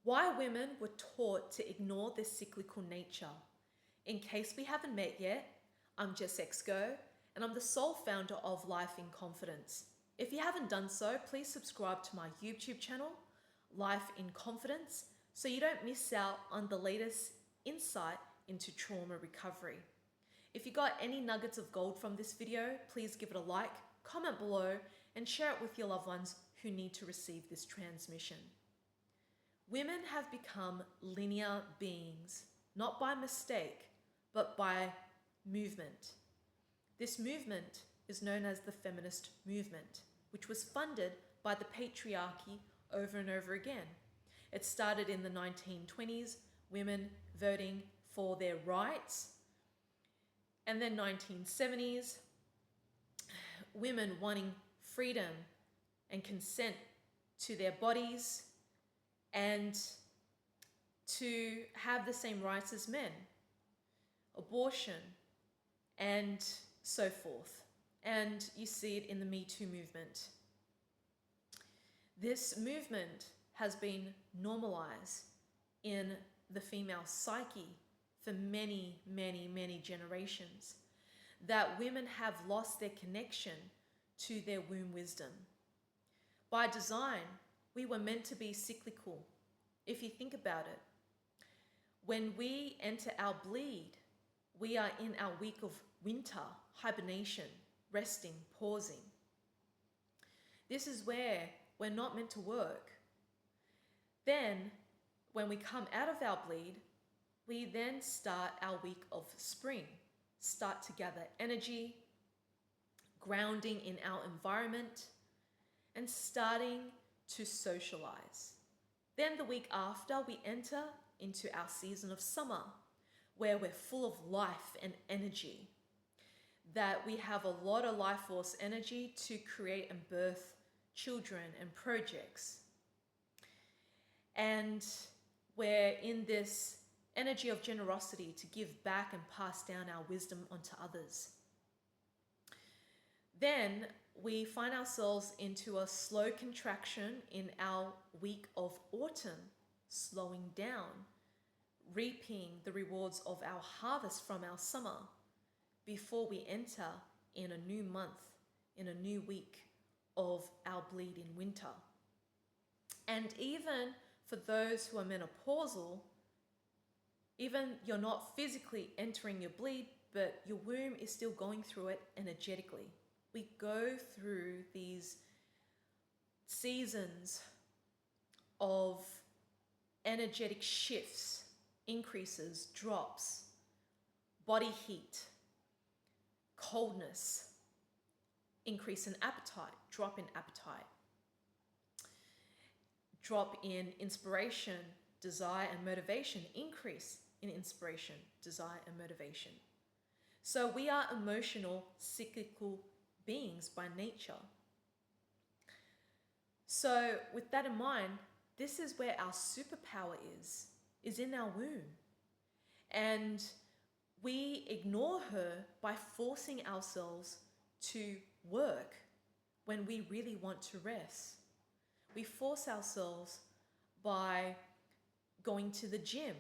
Why women were taught to ignore their cyclical nature. In case we haven't met yet, I'm Jess X Goh, and I'm the sole founder of Life in Confidence. If you haven't done so, please subscribe to my YouTube channel, Life in Confidence, so you don't miss out on the latest insight into trauma recovery. If you got any nuggets of gold from this video, please give it a like, comment below, and share it with your loved ones who need to receive this transmission. Women have become linear beings, not by mistake, but by movement. This movement is known as the feminist movement, which was funded by the patriarchy over and over again. It started in the 1920s, women voting for their rights, and then 1970s, women wanting freedom and consent to their bodies and to have the same rights as men, abortion, and so forth. And you see it in the Me Too movement. This movement has been normalized in the female psyche for many, many, many generations, that women have lost their connection to their womb wisdom. By design, we were meant to be cyclical. If you think about it, when we enter our bleed, we are in our week of winter, hibernation, resting, pausing. This is where we're not meant to work. Then, when we come out of our bleed, we then start our week of spring, start to gather energy, grounding in our environment, and starting to socialize. Then the week after, we enter into our season of summer, where we're full of life and energy, that we have a lot of life force energy to create and birth children and projects. And we're in this energy of generosity to give back and pass down our wisdom onto others. Then we find ourselves into a slow contraction in our week of autumn, slowing down, reaping the rewards of our harvest from our summer before we enter in a new month, in a new week of our bleed in winter. And even for those who are menopausal, even you're not physically entering your bleed, but your womb is still going through it energetically. We go through these seasons of energetic shifts, increases, drops, body heat, coldness, increase in appetite, drop in appetite, drop in inspiration, desire, and motivation, increase in inspiration, desire, and motivation. So we are emotional, cyclical beings by nature. So with that in mind, this is where our superpower is in our womb. And we ignore her by forcing ourselves to work when we really want to rest. We force ourselves by going to the gym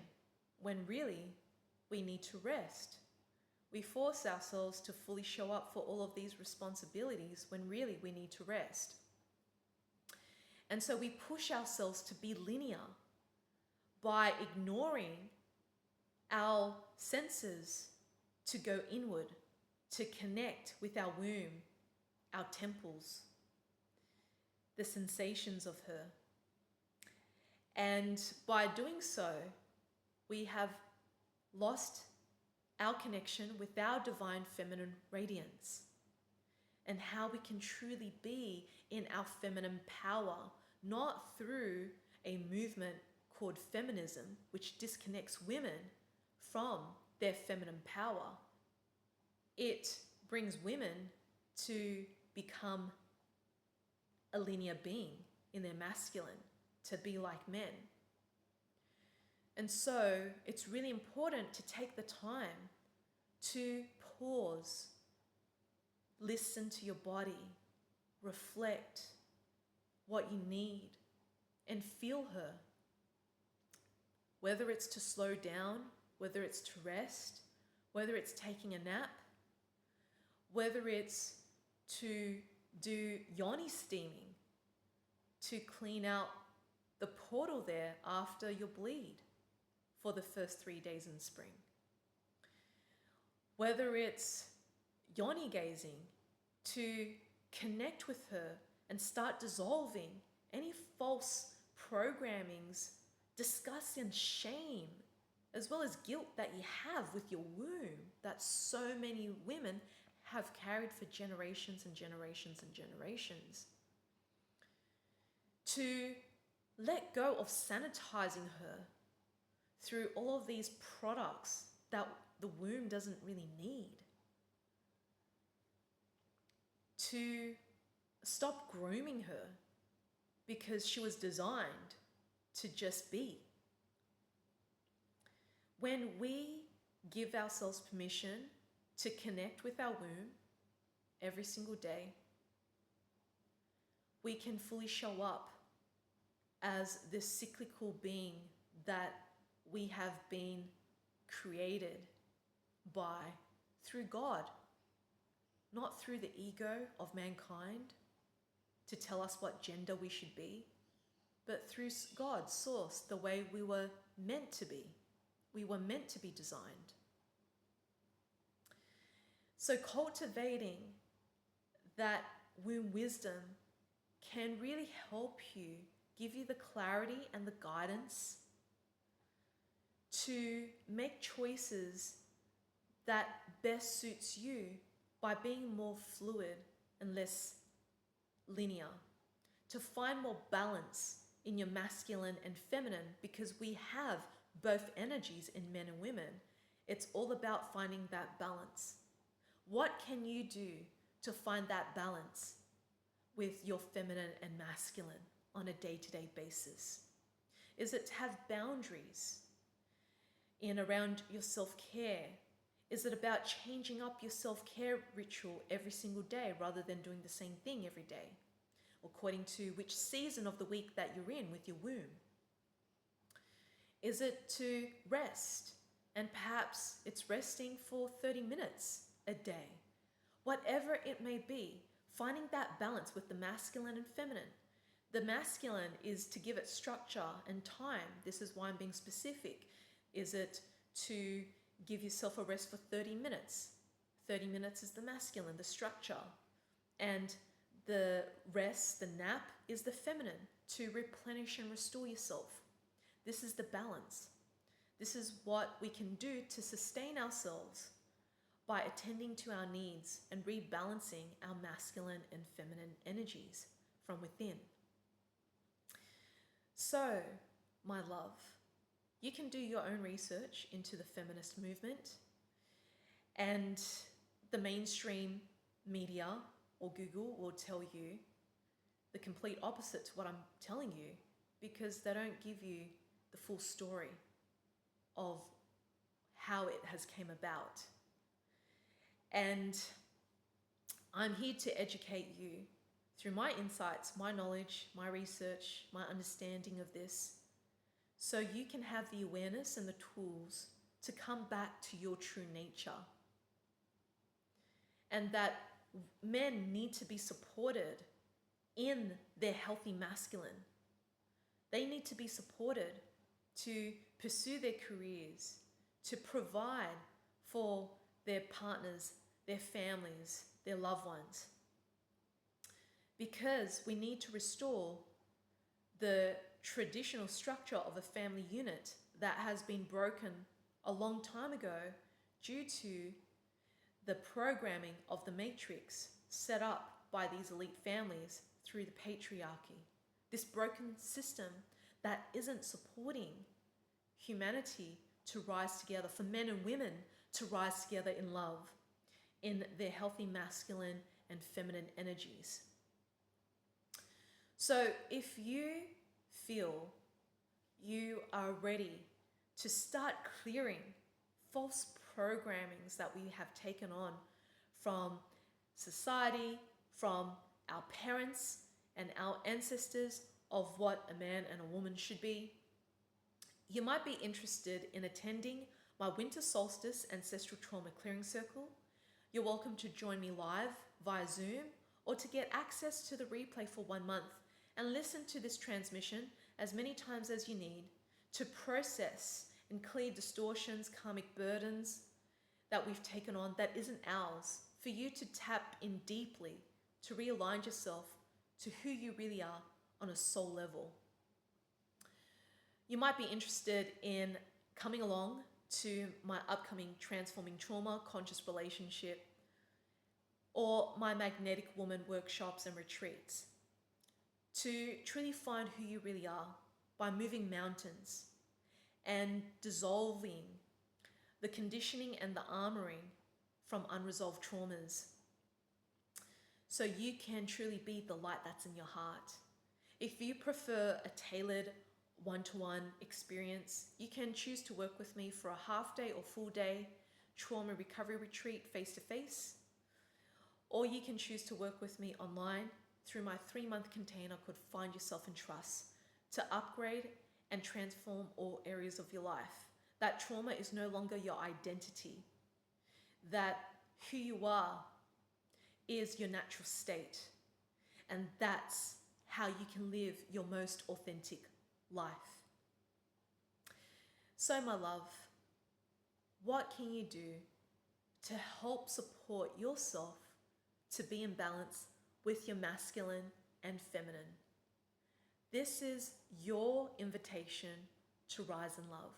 when really we need to rest. We force ourselves to fully show up for all of these responsibilities when really we need to rest. And so we push ourselves to be linear by ignoring our senses to go inward, to connect with our womb, our temples, the sensations of her. And by doing so, we have lost our connection with our divine feminine radiance and how we can truly be in our feminine power, not through a movement called feminism, which disconnects women from their feminine power. It brings women to become a linear being in their masculine, to be like men. And so it's really important to take the time to pause, listen to your body, reflect what you need, and feel her. whether it's to slow down, whether it's to rest, whether it's taking a nap, whether it's to do yoni steaming to clean out the portal there after your bleed for the first 3 days in spring. Whether it's yoni gazing to connect with her and start dissolving any false programmings, disgust and shame, as well as guilt that you have with your womb that so many women have carried for generations and generations and generations. To let go of sanitizing her through all of these products that the womb doesn't really need. To stop grooming her because she was designed to just be. When we give ourselves permission to connect with our womb every single day, we can fully show up as this cyclical being that we have been created by through God, not through the ego of mankind to tell us what gender we should be, but through God's source, the way we were meant to be. We were meant to be designed. So cultivating that womb wisdom can really help you, give you the clarity and the guidance to make choices that best suits you by being more fluid and less linear, to find more balance in your masculine and feminine, because we have both energies in men and women. It's all about finding that balance. What can you do to find that balance with your feminine and masculine on a day-to-day basis? Is it to have boundaries in around your self-care? Is it about changing up your self-care ritual every single day rather than doing the same thing every day, according to which season of the week that you're in with your womb? Is it to rest, and perhaps it's resting for 30 minutes a day? Whatever it may be, finding that balance with the masculine and feminine. The masculine is to give it structure and time. This is why I'm being specific. Is it to give yourself a rest for 30 minutes? 30 minutes is the masculine, the structure. And the rest, the nap, is the feminine, to replenish and restore yourself. This is the balance. This is what we can do to sustain ourselves by attending to our needs and rebalancing our masculine and feminine energies from within. So, my love, you can do your own research into the feminist movement, and the mainstream media or Google will tell you the complete opposite to what I'm telling you, because they don't give you the full story of how it has came about. And I'm here to educate you through my insights, my knowledge, my research, my understanding of this, so you can have the awareness and the tools to come back to your true nature. And that men need to be supported in their healthy masculine. They need to be supported to pursue their careers, to provide for their partners, their families, their loved ones. Because we need to restore the traditional structure of a family unit that has been broken a long time ago due to the programming of the matrix set up by these elite families through the patriarchy. This broken system that isn't supporting humanity to rise together, for men and women to rise together in love, in their healthy masculine and feminine energies. So if you feel you are ready to start clearing false programmings that we have taken on from society, from our parents and our ancestors of what a man and a woman should be, You might be interested in attending my Winter Solstice Ancestral Trauma Clearing Circle. You're welcome to join me live via Zoom or to get access to the replay for 1 month and listen to this transmission as many times as you need to process and clear distortions, karmic burdens that we've taken on that isn't ours, for you to tap in deeply, to realign yourself to who you really are on a soul level. You might be interested in coming along to my upcoming Transforming Trauma Conscious Relationship or my Magnetic Woman workshops and retreats to truly find who you really are by moving mountains and dissolving the conditioning and the armoring from unresolved traumas so you can truly be the light that's in your heart. If you prefer a tailored one-to-one experience, you can choose to work with me for a half day or full day trauma recovery retreat face-to-face, or you can choose to work with me online through my 3-month container called Find Yourself in Trust to upgrade and transform all areas of your life. That trauma is no longer your identity, that who you are is your natural state, and that's how you can live your most authentic life. So my love, what can you do to help support yourself to be in balance with your masculine and feminine? This is your invitation to rise in love.